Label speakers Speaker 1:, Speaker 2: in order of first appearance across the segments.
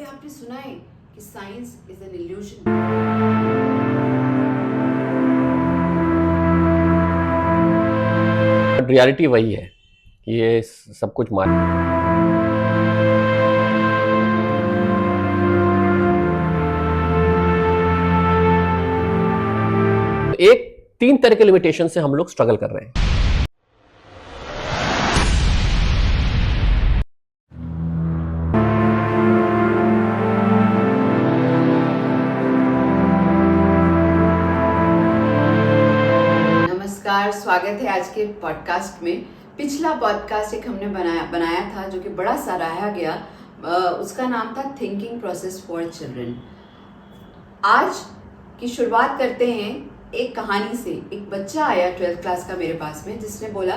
Speaker 1: कभी आपने सुना है कि science is an illusion?
Speaker 2: Reality वही है कि ये सब कुछ एक 3 तरह के लिमिटेशन से हम लोग स्ट्रगल कर रहे हैं।
Speaker 1: नमस्कार, स्वागत है आज के पॉडकास्ट में। पिछला पॉडकास्ट एक हमने बनाया था जो कि बड़ा सराहा गया। उसका नाम था थिंकिंग प्रोसेस फॉर चिल्ड्रन। आज की शुरुआत करते हैं एक कहानी से। एक बच्चा आया 12th क्लास का मेरे पास में, जिसने बोला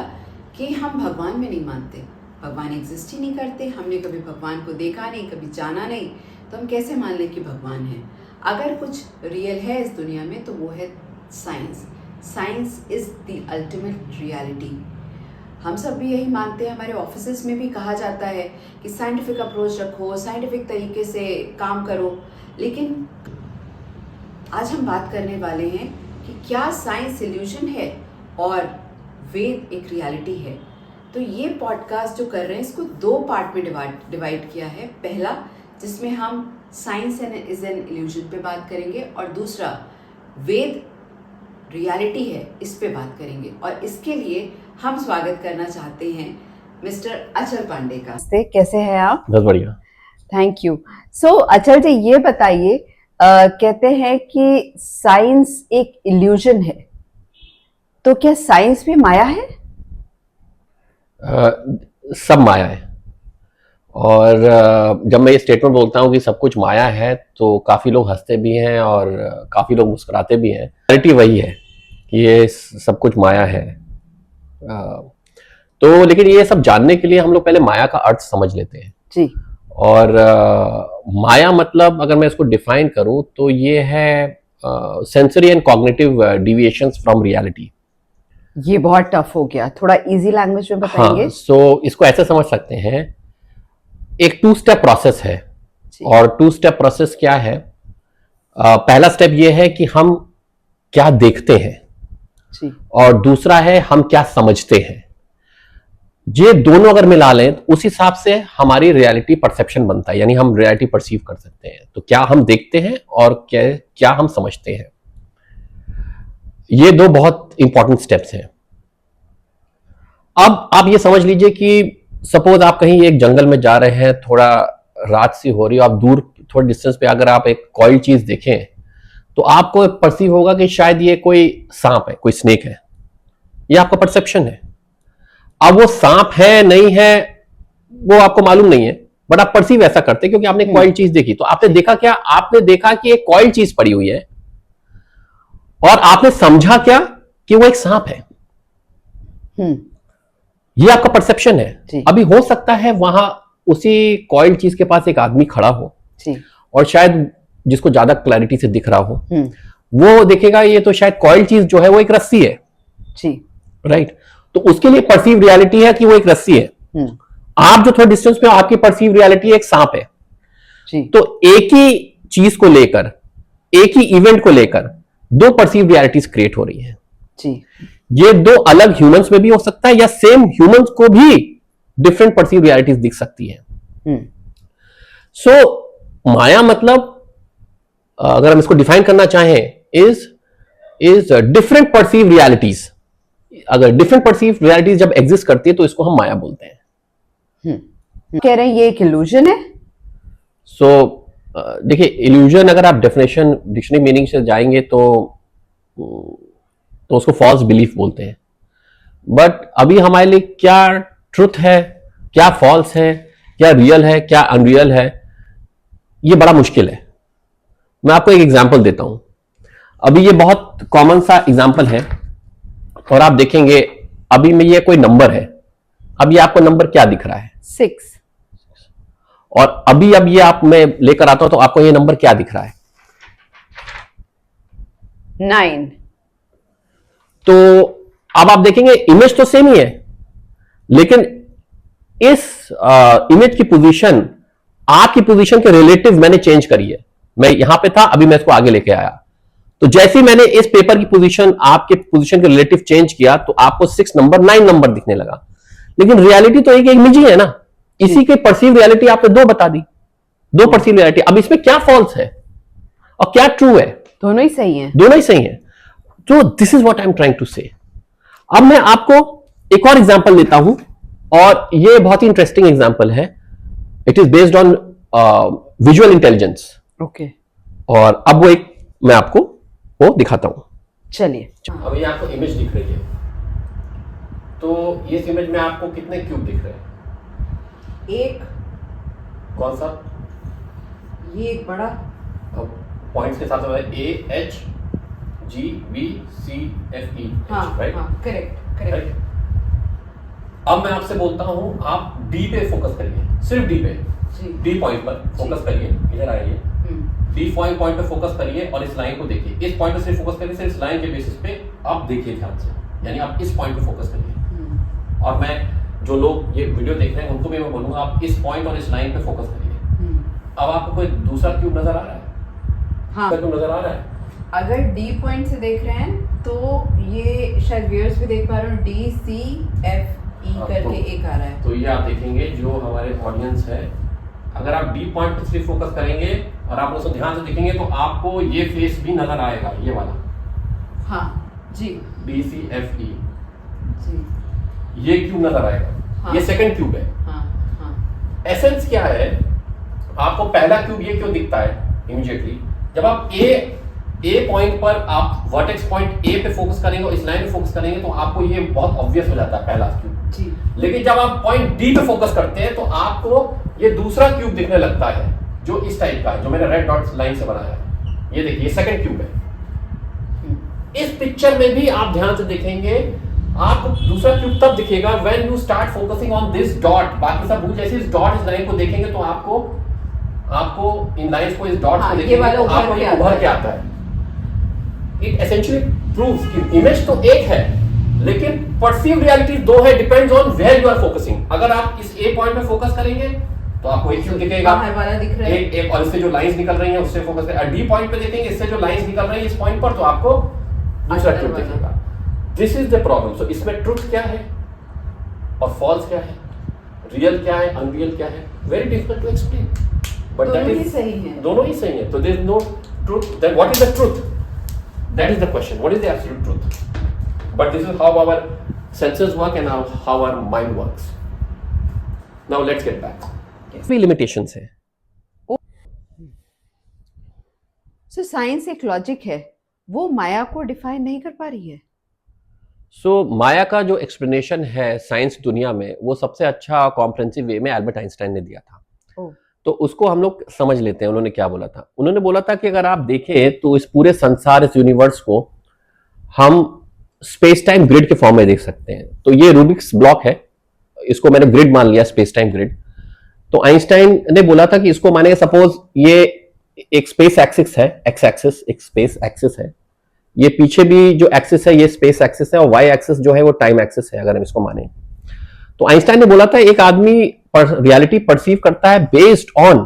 Speaker 1: कि हम भगवान में नहीं मानते, भगवान एग्जिस्ट ही नहीं करते, हमने कभी भगवान को देखा नहीं, कभी जाना नहीं, तो हम कैसे मान लें कि भगवान है। अगर कुछ रियल है इस दुनिया में तो वो है science. Science is the ultimate reality. हम सब भी यही मानते हैं। हमारे ऑफिसेस में भी कहा जाता है कि साइंटिफिक अप्रोच रखो, साइंटिफिक तरीके से काम करो। लेकिन आज हम बात करने वाले हैं कि क्या साइंस इल्यूजन है और वेद एक रियलिटी है। तो ये पॉडकास्ट जो कर रहे हैं इसको 2 पार्ट में डिवाइड किया है। पहला, जिसमें हम साइंस इज एन इल्यूजन पे बात करेंगे, और दूसरा वेद रियलिटी है, इस पे बात करेंगे। और इसके लिए हम स्वागत करना चाहते हैं मिस्टर अचल पांडे का।
Speaker 3: कैसे हैं आप?
Speaker 2: बहुत बढ़िया,
Speaker 3: थैंक यू। सो अचल जी, ये बताइए, कहते हैं कि साइंस एक इल्यूजन है, तो क्या साइंस भी माया है?
Speaker 2: सब माया है। और जब मैं ये स्टेटमेंट बोलता हूँ कि सब कुछ माया है तो काफी लोग हंसते भी हैं और काफी लोग मुस्कुराते भी हैं। रियलिटी वही है कि ये सब कुछ माया है। तो लेकिन ये सब जानने के लिए हम लोग पहले माया का अर्थ समझ लेते हैं
Speaker 3: जी।
Speaker 2: और माया मतलब अगर मैं इसको डिफाइन करूं तो ये है sensory and cognitive deviations from reality.
Speaker 3: ये बहुत टफ हो गया, थोड़ा इजी लैंग्वेज में बताएंगे?
Speaker 2: हाँ, सो इसको ऐसे समझ सकते हैं, एक 2 स्टेप प्रोसेस है। और 2 स्टेप प्रोसेस क्या है? पहला स्टेप ये है कि हम क्या देखते हैं
Speaker 3: जी।
Speaker 2: और दूसरा है हम क्या समझते हैं। ये दोनों अगर मिला लें तो उस हिसाब से हमारी रियलिटी परसेप्शन बनता है, यानी हम रियलिटी परसीव कर सकते हैं। तो क्या हम देखते हैं और क्या हम समझते हैं, ये 2 बहुत इंपॉर्टेंट स्टेप्स हैं। अब आप ये समझ लीजिए कि सपोज आप कहीं एक जंगल में जा रहे हैं, थोड़ा रात सी हो रही है, आप दूर थोड़े डिस्टेंस पे अगर आप एक कॉइल चीज देखें तो आपको परसीव होगा कि शायद ये कोई सांप है, कोई स्नेक है। ये आपका परसेप्शन है। अब वो सांप है नहीं है वो आपको मालूम नहीं है, बट आप परसीव ऐसा करते हैं क्योंकि आपने कॉइल चीज देखी। तो आपने देखा क्या? आपने देखा कि एक कॉइल चीज पड़ी हुई है और आपने समझा क्या? कि वो एक सांप है। ये आपका परसेप्शन है। अभी हो सकता है वहां उसी कॉइल चीज के पास एक आदमी खड़ा हो और शायद जिसको ज्यादा क्लैरिटी से दिख रहा हो, वो देखेगा ये तो शायद कॉइल चीज जो है वो एक रस्सी है जी, राइट। तो उसके लिए परसीव रियलिटी है कि वो एक रस्सी है। आप जो थोड़े डिस्टेंस पे, आपकी परसीव रियलिटी एक सांप है जी। तो एक ही चीज को लेकर, एक ही इवेंट को लेकर 2 परसीव रियलिटीज क्रिएट हो रही है जी। ये 2 अलग ह्यूमंस में भी हो सकता है या सेम ह्यूमंस को भी डिफरेंट परसीव रियलिटीज दिख सकती है। सो माया मतलब अगर हम इसको डिफाइन करना चाहें इज डिफरेंट परसीव रियलिटीज। अगर डिफरेंट परसीव रियलिटीज जब एग्जिस्ट करती है तो इसको हम माया बोलते हैं।
Speaker 3: कह रहे हैं ये एक इल्यूजन है।
Speaker 2: सो देखिए, इल्यूजन अगर आप डेफिनेशन डिक्शनरी मीनिंग से जाएंगे तो उसको फॉल्स बिलीफ बोलते हैं। बट अभी हमारे लिए क्या ट्रुथ है, क्या फॉल्स है, क्या रियल है, क्या अनरियल है, ये बड़ा मुश्किल है। मैं आपको एक एग्जांपल देता हूं। अभी ये बहुत कॉमन सा एग्जांपल है और आप देखेंगे अभी में ये कोई नंबर है। अब ये आपको नंबर क्या दिख रहा है?
Speaker 3: 6।
Speaker 2: और अभी अब ये आप मैं लेकर आता हूं तो आपको ये नंबर क्या दिख रहा है?
Speaker 3: 9।
Speaker 2: तो अब आप देखेंगे इमेज तो सेम ही है, लेकिन इस इमेज की पोजीशन आपकी पोजीशन के रिलेटिव मैंने चेंज करी है। मैं यहां पे था, अभी मैं इसको आगे लेके आया। तो जैसे ही मैंने इस पेपर की पोजीशन आपके पोजीशन के रिलेटिव चेंज किया तो आपको 6 नंबर 9 नंबर दिखने लगा। लेकिन रियलिटी तो एक इमेज ही है ना, इसी के परसीव रियलिटी आपने 2 बता दी, 2 परसीव रियलिटी। अब इसमें क्या फॉल्स है और क्या ट्रू है?
Speaker 3: दोनों ही सही है,
Speaker 2: दोनों ही सही है। तो this is what I am trying to say. अब मैं आपको एक और एग्जांपल देता हूं, और ये बहुत ही इंटरेस्टिंग एग्जांपल है। It is based on visual intelligence.
Speaker 3: Okay,
Speaker 2: और अब वो एक मैं आपको वो दिखाता हूं।
Speaker 3: चलिए।
Speaker 2: अब ये आपको इमेज दिख रही है, तो इस इमेज में आपको कितने क्यूब दिख रहे हैं?
Speaker 1: एक,
Speaker 2: कौन सा?
Speaker 1: ये एक बड़ा,
Speaker 2: पॉइंट्स के साथ A H G B C F E, right?
Speaker 1: Correct correct.
Speaker 2: अब मैं आपसे बोलता हूं आप डी पे फोकस करिए, सिर्फ डी पे, डी पॉइंट पर फोकस करिए। इधर आइए, डी पॉइंट पे फोकस करिए और इस लाइन को देखिए। इस पॉइंट पे सिर्फ फोकस करिए, सिर्फ इस लाइन के बेसिस पे आप देखिए ध्यान से, यानी आप इस पॉइंट पे फोकस करिए। और मैं जो लोग ये वीडियो देख रहे हैं उनको भी मैं बोलूंगा आप इस पॉइंट और इस लाइन पे फोकस करिए। अब आपको कोई दूसरा क्यूब नजर आ रहा है?
Speaker 1: हाँ,
Speaker 2: क्यूब नजर आ रहा है?
Speaker 1: अगर डी पॉइंट से देख रहे हैं तो ये शायद व्यूअर्स भी देख पा रहे हो, डी सी एफ ई करके एक आ रहा है।
Speaker 2: तो ये आप देखेंगे जो हमारे ऑडियंस है, अगर आप डी पॉइंट पे सिर्फ फोकस करेंगे और आप उसको ध्यान से देखेंगे तो आपको ये फेस भी नजर आएगा, ये वाला।
Speaker 1: हाँ जी,
Speaker 2: डी सी एफ ई,
Speaker 1: जी
Speaker 2: ये क्यूब नजर आएगा।
Speaker 1: हाँ,
Speaker 2: ये सेकंड क्यूब है।
Speaker 1: हाँ, हाँ,
Speaker 2: एसेंस क्या है? आपको पहला क्यूब ये क्यों दिखता है इमीडिएटली? जब आप ए पॉइंट पर आप वर्टेक्स पॉइंट ए पे फोकस करेंगे और इस लाइन पे फोकस करेंगे तो आपको ये बहुत ऑब्वियस हो जाता है पहला क्यूब
Speaker 1: जी।
Speaker 2: लेकिन जब आप पॉइंट डी पे फोकस करते हैं तो आपको ये दूसरा क्यूब दिखने लगता है जो इस टाइप का है, जो मैंने रेड डॉट लाइन से बनाया है। ये देखिए, ये सेकंड क्यूब है। इस पिक्चर में भी आप ध्यान से देखेंगे, आपको दूसरा क्यूब तब दिखेगा when you start focusing on this dot. बाकी सब भूल, जैसे इस डॉट इस लाइन को देखेंगे तो आपको इन लाइंस को, इस डॉट को देखेंगे तो आपको ये उभर के आता है। इट एसेंशियली प्रूव्स कि इमेज तो एक है लेकिन परसीव रियलिटी 2 है, depends on where you are focusing. अगर आप इस ए पॉइंट पे फोकस करेंगे तो आपको एक क्यूब दिखेगा,
Speaker 1: वाला दिख रहा है।
Speaker 2: एक और इससे जो लाइंस निकल रही हैं उससे फोकस करें। डी पॉइंट पे देखेंगे, इससे जो लाइंस निकल रही हैं इस पॉइंट पर तो आपको दूसरा क्यूब दिखेगा। This is the problem. So इसमें ट्रुथ क्या है और फॉल्स क्या है, रियल क्या है, अनरियल क्या है, very difficult to explain. But that is
Speaker 1: सही है,
Speaker 2: दोनों ही सही है। तो there is no truth. Then what is the truth? That is the question. What is the absolute truth? But this is how our senses work and how our mind works. Now let's get back. Three limitations है.
Speaker 3: So science एक logic है, वो माया को define नहीं कर पा रही है।
Speaker 2: So माया का जो एक्सप्लेनेशन है साइंस दुनिया में, वो सबसे अच्छा कॉम्प्रिहेंसिव वे में एल्बर्ट आइंस्टाइन ने दिया था। तो उसको हम लोग समझ लेते हैं। उन्होंने क्या बोला था? उन्होंने बोला था कि अगर आप देखें तो इस पूरे संसार, इस यूनिवर्स को हम स्पेस टाइम ग्रिड के फॉर्म में देख सकते हैं। तो ये रूबिक्स ब्लॉक है, इसको मैंने ग्रिड मान लिया, स्पेस टाइम ग्रिड। तो आइंस्टाइन ने बोला था कि इसको माने, सपोज ये एक स्पेस एक्सिस है, एक्स एक्सिस एक स्पेस एक्सिस है, ये पीछे भी जो एक्सिस है ये स्पेस एक्सिस है, और वाई एक्सिस जो है वो टाइम एक्सिस है, अगर हम इसको माने। तो आइंस्टाइन ने बोला था एक आदमी रियलिटी परसीव करता है बेस्ड ऑन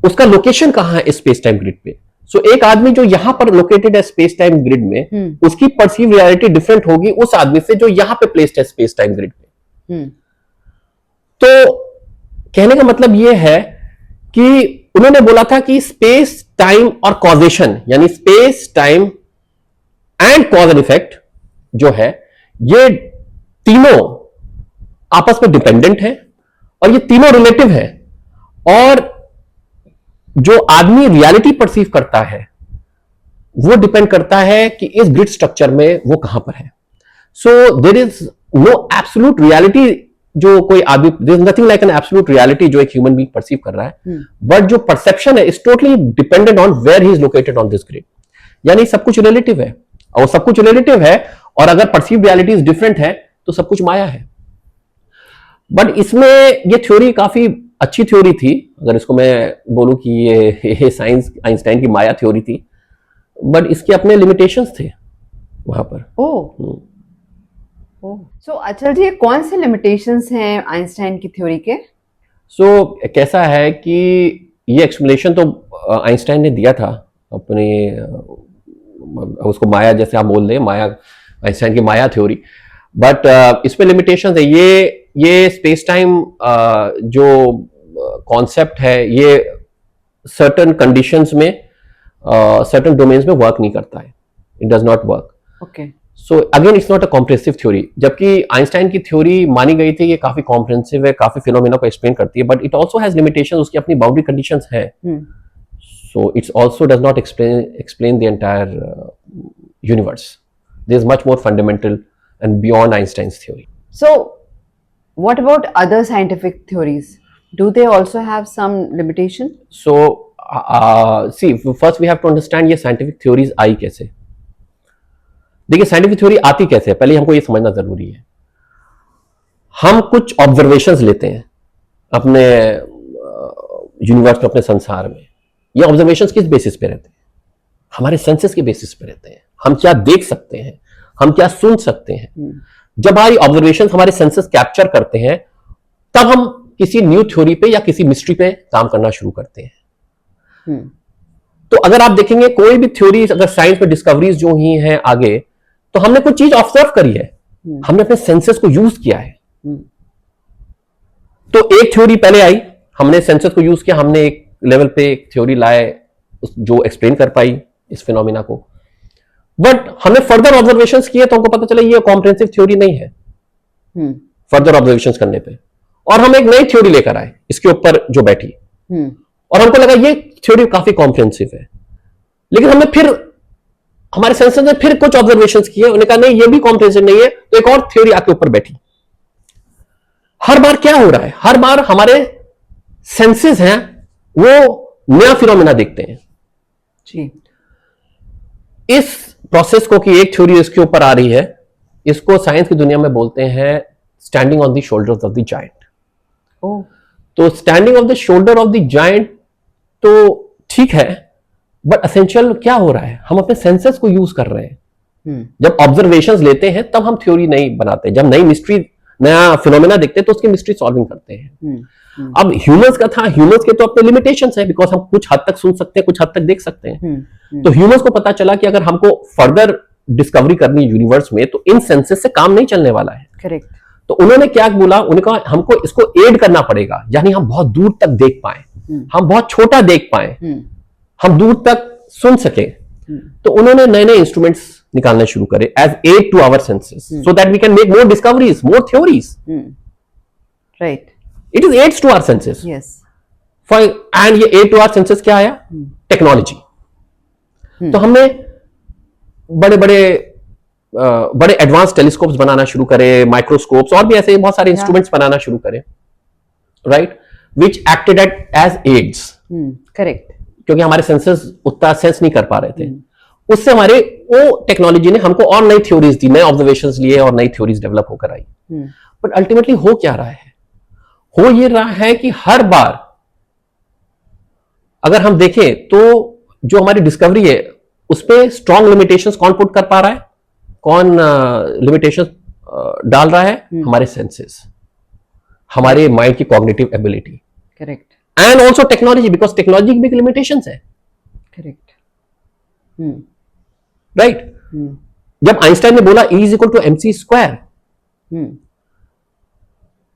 Speaker 2: उसका लोकेशन कहां है स्पेस टाइम ग्रिड पे। सो एक आदमी जो यहां पर लोकेटेड है स्पेस टाइम ग्रिड में, उसकी परसीव रियलिटी डिफरेंट होगी उस आदमी से जो यहां पे प्लेस्ड है स्पेस टाइम ग्रिड पे। तो कहने का मतलब यह है कि उन्होंने बोला था कि स्पेस टाइम और कॉजेशन, यानी space time and cause and effect जो है, ये तीनों आपस में डिपेंडेंट है और ये तीनों रिलेटिव है। और जो आदमी रियलिटी परसीव करता है वो डिपेंड करता है कि इस ग्रिड स्ट्रक्चर में वो कहां पर है। So there is no absolute reality जो कोई आदमी, there is nothing like an absolute reality जो एक ह्यूमन बीइंग परसीव कर रहा है, बट जो परसेप्शन है is totally dependent on where he is located on this grid. यानी सब कुछ रिलेटिव है, और सब कुछ रिलेटिव है, और अगर परसीव रियलिटी इज डिफरेंट है तो सब कुछ माया है। बट इसमें ये थ्योरी काफी अच्छी थ्योरी थी, अगर इसको मैं बोलूं कि ये साइंस आइंस्टाइन की माया थ्योरी थी, बट इसके अपने लिमिटेशंस थे वहां पर।
Speaker 3: सो अचल जी, कौन से लिमिटेशंस हैं आइंस्टाइन की थ्योरी के?
Speaker 2: कैसा है कि ये एक्सप्लेनेशन तो आइंस्टाइन ने दिया था अपने उसको माया, जैसे आप बोल रहे हैं माया, आइंस्टाइन की माया थ्योरी, बट इसमें लिमिटेशन है। ये स्पेस टाइम जो कॉन्सेप्ट है ये सर्टेन कंडीशंस में सर्टेन डोमेन्स में वर्क नहीं करता है, it does not work.
Speaker 3: Okay,
Speaker 2: so again it's not a comprehensive theory, जबकि आइंस्टाइन की थ्योरी मानी गई थी, ये काफी कॉम्प्रिहेंसिव है, काफी फिनोमेना को एक्सप्लेन करती है, but it also has limitations, उसकी अपनी बाउंड्री कंडीशंस है। So it's also does not explain the entire universe, there is much more fundamental and beyond Einstein's theory.
Speaker 3: so what about other scientific theories? Do they also have some limitation?
Speaker 2: So see, first we have to understand ये scientific theories आई कैसे। देखिए scientific theory आती कैसे है, पहले हमको ये समझना जरूरी है। हम कुछ ऑब्जर्वेशंस लेते हैं अपने यूनिवर्स में, अपने संसार में। ये ऑब्जर्वेशंस किस बेसिस पे रहते हैं? हमारे सेंसेस के बेसिस पे रहते हैं। हम क्या देख सकते हैं, हम क्या सुन सकते हैं। जब हमारी ऑब्जर्वेशंस हमारे सेंसेस कैप्चर करते हैं, तब हम किसी न्यू थ्योरी पे या किसी मिस्ट्री पे काम करना शुरू करते हैं। तो अगर आप देखेंगे कोई भी थ्योरी, अगर साइंस में डिस्कवरीज जो ही हैं आगे, तो हमने कुछ चीज ऑब्जर्व करी है, हमने अपने सेंसेस को यूज किया है। तो एक थ्योरी पहले आई, हमने सेंसेस को यूज किया, हमने एक लेवल पे एक थ्योरी लाए जो एक्सप्लेन कर पाई इस फिनोमिना को, बट हमने फर्दर ऑब्जर्वेशंस किए तो हमको पता चला ये कॉम्प्रिहेंसिव थ्योरी नहीं है। फर्दर ऑब्जर्वेशंस करने पे और हम एक नई थ्योरी लेकर आए इसके ऊपर जो बैठी, और हमको लगा ये थ्योरी काफी कॉम्प्रिहेंसिव है, लेकिन हमने फिर हमारे सेंसेस ने फिर कुछ ऑब्जर्वेशंस किए, उन्होंने कहा नहीं ये भी कॉम्प्रिहेंसिव नहीं है, तो एक और थ्योरी आके ऊपर बैठी। हर बार क्या हो रहा है, हर बार हमारे सेंसेस हैं वो नया फिनोमेना देखते हैं
Speaker 3: जी।
Speaker 2: इस प्रोसेस को कि एक थ्योरी इसके ऊपर आ रही है, इसको साइंस की दुनिया में बोलते हैं standing on the shoulders of the giant. तो standing of the shoulder of the giant तो ठीक है, बट एसेंशियल क्या हो रहा है, हम अपने सेंसेस को यूज कर रहे हैं। जब ऑब्जर्वेशंस लेते हैं तब हम थ्योरी नहीं बनाते, जब नई मिस्ट्री, नया फिनोमेना देखते हैं तो उसकी मिस्ट्री सॉल्विंग करते हैं। अब ह्यूमंस का था, ह्यूमंस के तो अपने लिमिटेशंस है, बिकॉज हम कुछ हद तक सुन सकते हैं, कुछ हद तक देख सकते हैं। तो ह्यूमंस को पता चला कि अगर हमको फर्दर डिस्कवरी करनी यूनिवर्स में, तो इन सेंसेस से काम नहीं चलने वाला है।
Speaker 3: करेक्ट।
Speaker 2: तो उन्होंने क्या बोला, उन्होंने कहा हमको इसको एड करना पड़ेगा, यानी हम बहुत दूर तक देख पाए, हम बहुत छोटा देख पाए, हम दूर तक सुन सके। तो उन्होंने नए नए इंस्ट्रूमेंट्स निकालने शुरू करे as aid to our senses, so that we can make more discoveries, more theories.
Speaker 3: Right,
Speaker 2: it is aids to our senses.
Speaker 3: Yes.
Speaker 2: For and ये एड टू आवर सेंसेस क्या आया? टेक्नोलॉजी। तो हमने बड़े बड़े बड़े एडवांस टेलीस्कोप्स बनाना शुरू करे, माइक्रोस्कोप्स और भी ऐसे बहुत सारे इंस्ट्रूमेंट्स बनाना शुरू करे, राइट, विच एक्टेड एज एड्स।
Speaker 3: करेक्ट।
Speaker 2: क्योंकि हमारे सेंसेस उतना सेंस नहीं कर पा रहे थे, उससे हमारे वो टेक्नोलॉजी ने हमको और नई थ्योरीज दी, नए ऑब्जर्वेशंस लिए और नई थ्योरीज डेवलप होकर आई। बट अल्टीमेटली हो क्या रहा है? हो ये रहा है कि हर बार अगर हम देखें तो जो हमारी डिस्कवरी है उस पर स्ट्रॉन्ग लिमिटेशंस कौन पुट कर पा रहा है, कौन लिमिटेशंस डाल रहा है? हमारे सेंसेस, हमारे माइंड की cognitive ability.
Speaker 3: Correct.
Speaker 2: And also technology, because technology की भी लिमिटेशंस है।
Speaker 3: करेक्ट।
Speaker 2: राइट। जब आइंस्टाइन ने बोला E is equal to mc square,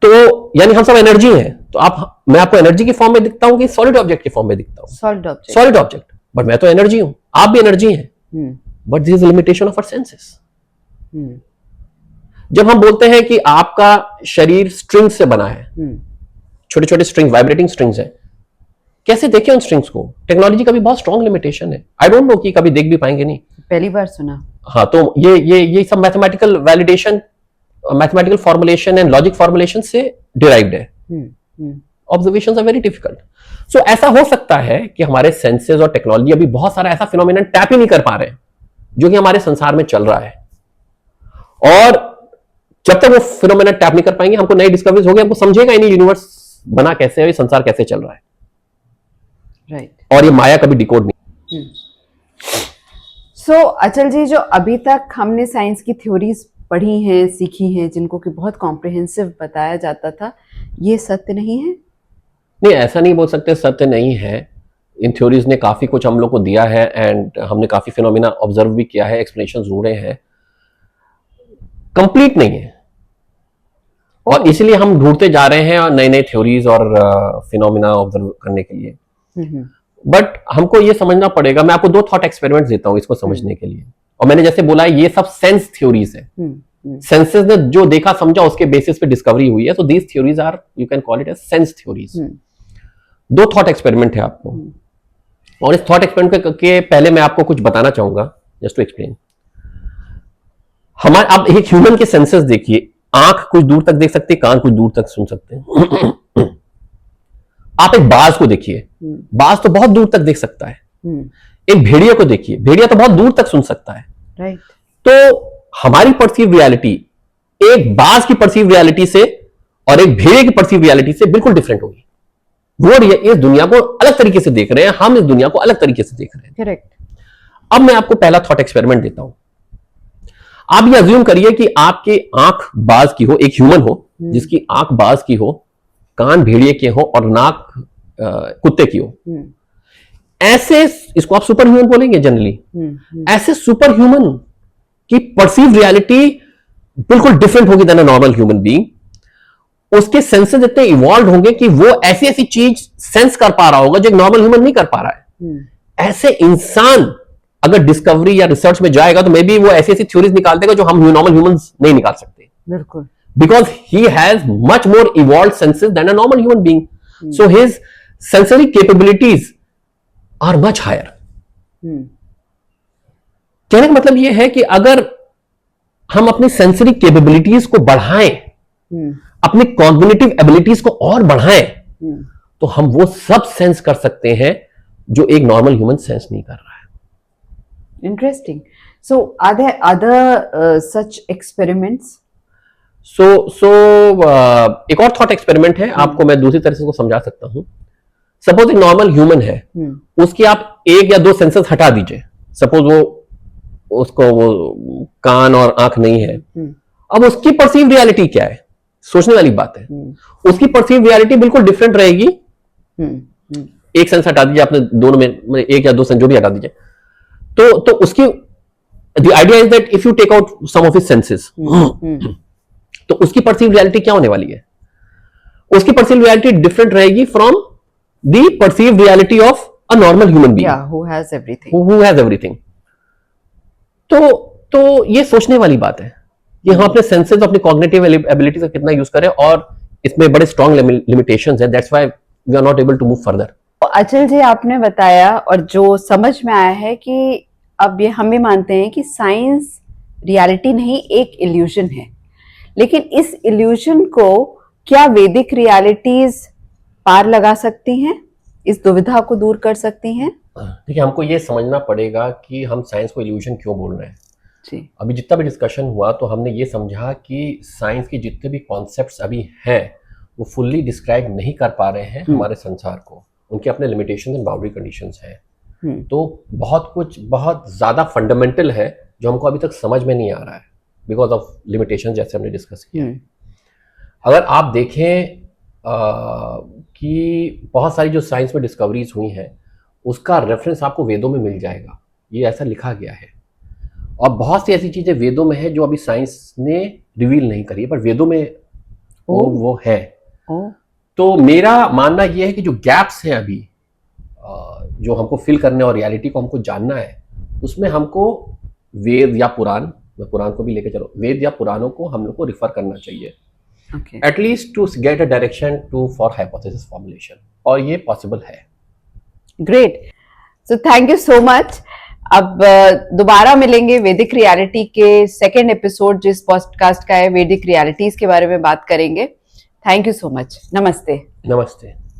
Speaker 2: तो यानी हम सब एनर्जी है, तो मैं आपको एनर्जी की फॉर्म में दिखता हूं कि सॉलिड ऑब्जेक्ट की फॉर्म में दिखता हूं? सॉलिड ऑब्जेक्ट, बट मैं तो एनर्जी हूं, आप भी एनर्जी हैं, but this is limitation of our senses. जब हम बोलते हैं कि आपका शरीर स्ट्रिंग से बना है, छोटे छोटे स्ट्रिंग, वाइब्रेटिंग स्ट्रिंग्स है, कैसे देखें उन स्ट्रिंग्स को? टेक्नोलॉजी का भी बहुत स्ट्रॉन्ग लिमिटेशन है। आई डोंट नो कि कभी देख भी पाएंगे नहीं,
Speaker 3: पहली बार सुना।
Speaker 2: हाँ, तो ये सब mathematical validation, mathematical formulation and logic formulation से डिराइव्ड है। Observations are very difficult. So ऐसा हो सकता है कि हमारे सेंसेस और टेक्नोलॉजी अभी बहुत सारा ऐसा फिनोमेना टैप ही नहीं कर पा रहे हैं जो कि हमारे संसार में चल रहा है, और जब तक वो फिनोमेना टैप नहीं कर पाएंगे, हमको नई डिस्कवरीज होगी, हमको समझेगा ही नहीं यूनिवर्स बना कैसे है, ये संसार कैसे चल रहा है।
Speaker 3: राइट।
Speaker 2: और ये माया कभी डिकोड नहीं।
Speaker 3: सो अचल जी, जो अभी तक हमने साइंस की थ्योरीज पढ़ी हैं, सीखी हैं, जिनको कि बहुत कॉम्प्रिहेंसिव बताया जाता था, ये सत्य नहीं है?
Speaker 2: नहीं, ऐसा नहीं बोल सकते सत्य नहीं है। इन थ्योरीज ने काफी कुछ हम लोग को दिया है एंड हमने काफी फिनोमिना ऑब्जर्व भी किया है, एक्सप्लेनेशंस ढूंढे हैं, कंप्लीट नहीं है और इसलिए हम ढूंढते जा रहे हैं और नए नए थ्योरीज और फिनोमिना ऑब्जर्व करने के लिए। बट हमको ये समझना पड़ेगा, मैं आपको 2 थॉट एक्सपेरिमेंट देता हूं इसको समझने के लिए। और मैंने जैसे बोला ये सब सेंस थ्योरीज है, सेंसेस ने जो देखा समझा उसके बेसिस पे डिस्कवरी हुई है, तो these theories are, you can call it as sense theories. 2 thought experiment है आपको, और इस थॉट एक्सपेरिमेंट के पहले मैं आपको कुछ बताना चाहूंगा जस्ट टू एक्सप्लेन। हमारे आप एक ह्यूमन के सेंसेस देखिए, आंख कुछ दूर तक देख सकते हैं, कान कुछ दूर तक सुन सकते हैं। आप एक बाज को देखिए, बाज तो बहुत दूर तक देख सकता है। एक भेड़िया को देखिए, भेड़िया तो बहुत दूर तक सुन सकता है।
Speaker 3: राइट।
Speaker 2: तो हमारी परसीव रियलिटी एक बाज की परसीव रियलिटी से और एक भेड़िए की परसीव रियलिटी से बिल्कुल डिफरेंट होगी। वो इस दुनिया को अलग तरीके से देख रहे हैं, हम इस दुनिया को अलग तरीके से देख रहे हैं।
Speaker 3: करेक्ट।
Speaker 2: अब मैं आपको पहला थॉट एक्सपेरिमेंट देता हूं। आप ये अज्यूम करिए कि आपकी आंख बाज की हो, एक ह्यूमन हो जिसकी आंख बाज की हो, कान भेड़िए के हो और नाक कुत्ते की हो। ऐसे, इसको आप सुपर ह्यूमन बोलेंगे जनरली, ऐसे सुपर ह्यूमन की परसीव रियलिटी बिल्कुल डिफरेंट होगी then a normal human being. उसके सेंसेस इतने इवॉल्व होंगे कि वो ऐसी ऐसी चीज सेंस कर पा रहा होगा जो एक नॉर्मल ह्यूमन नहीं कर पा रहा है। ऐसे इंसान अगर डिस्कवरी या रिसर्च में जाएगा तो मे बी वो ऐसी ऐसी थ्योरीज निकाल देगा जो हम नॉर्मल ह्यूमंस नहीं निकाल सकते।
Speaker 3: बिल्कुल।
Speaker 2: Because he has much more evolved senses than a normal human being. So his sensory capabilities are much higher. कहने का मतलब यह है कि अगर हम अपनी सेंसरी कैपेबिलिटीज को बढ़ाएं, अपनी कॉग्निटिव एबिलिटीज को और बढ़ाएं, तो हम वो सब सेंस कर सकते हैं जो एक नॉर्मल ह्यूमन सेंस नहीं कर रहा है।
Speaker 3: Interesting. So are there other such experiments?
Speaker 2: एक और थॉट एक्सपेरिमेंट है, आपको मैं दूसरी तरह से उसको समझा सकता हूं। सपोज एक नॉर्मल ह्यूमन है, उसकी आप 1 या 2 सेंसेस हटा दीजिए। सपोज वो उसको वो कान और आंख नहीं है, अब उसकी परसीव रियलिटी क्या है? सोचने वाली बात है। उसकी परसीव रियलिटी बिल्कुल डिफरेंट रहेगी। एक सेंस हटा दीजिए आपने, दोनों में 1 या 2 सेंस जो भी हटा दीजिए, तो उसकी the idea is that if you take out some of his senses, तो उसकी परसीव रियलिटी क्या होने वाली है? उसकी परसीव रियलिटी डिफरेंट रहेगी from the perceive reality of a normal human being
Speaker 3: who has everything,
Speaker 2: who has everything. तो ये सोचने वाली बात है कि हम अपने सेंसेस, अपनी कॉग्निटिव एबिलिटी का कितना यूज करें, और इसमें बड़े स्ट्रॉन्ग लिमिटेशंस है। That's why we are not able to move further.
Speaker 3: Achal ji, आपने बताया और जो समझ में आया है कि अब ये हम भी मानते हैं कि साइंस रियलिटी नहीं, एक इल्यूजन है, लेकिन इस इल्यूजन को क्या वैदिक रियलिटीज पार लगा सकती हैं, इस दुविधा को दूर कर सकती हैं?
Speaker 2: देखिए, हमको ये समझना पड़ेगा कि हम साइंस को इल्यूजन क्यों बोल रहे हैं।
Speaker 3: जी।
Speaker 2: अभी जितना भी डिस्कशन हुआ तो हमने ये समझा कि साइंस के जितने भी कॉन्सेप्ट्स अभी हैं वो फुल्ली डिस्क्राइब नहीं कर पा रहे हैं हमारे संसार को, उनके अपने लिमिटेशंस एंड बाउंड्री कंडीशंस हैं। तो बहुत कुछ बहुत ज़्यादा फंडामेंटल है जो हमको अभी तक समझ में नहीं आ रहा है बिकॉज ऑफ लिमिटेशन, जैसे हमने डिस्कस किया। अगर आप देखें कि बहुत सारी जो साइंस में डिस्कवरीज हुई हैं उसका रेफरेंस आपको वेदों में मिल जाएगा, ये ऐसा लिखा गया है। और बहुत सी ऐसी चीज़ें वेदों में है जो अभी साइंस ने रिवील नहीं करी है, पर वेदों में वो है। तो मेरा मानना ये है कि जो गैप्स हैं अभी जो हमको फिल करने और रियलिटी को हमको जानना है, उसमें हमको वेद या पुराण, मैं पुराण को भी लेके चलो, वेद या पुराणों को हम लोग को रिफर करना चाहिए at least to get a direction to for hypothesis formulation, और ये पॉसिबल है।
Speaker 3: Great, so thank you so much. अब दोबारा मिलेंगे वैदिक रियलिटी के सेकेंड एपिसोड, जिस पॉडकास्ट का है वैदिक रियलिटीज के बारे में बात करेंगे। Thank you so much. नमस्ते।
Speaker 2: नमस्ते।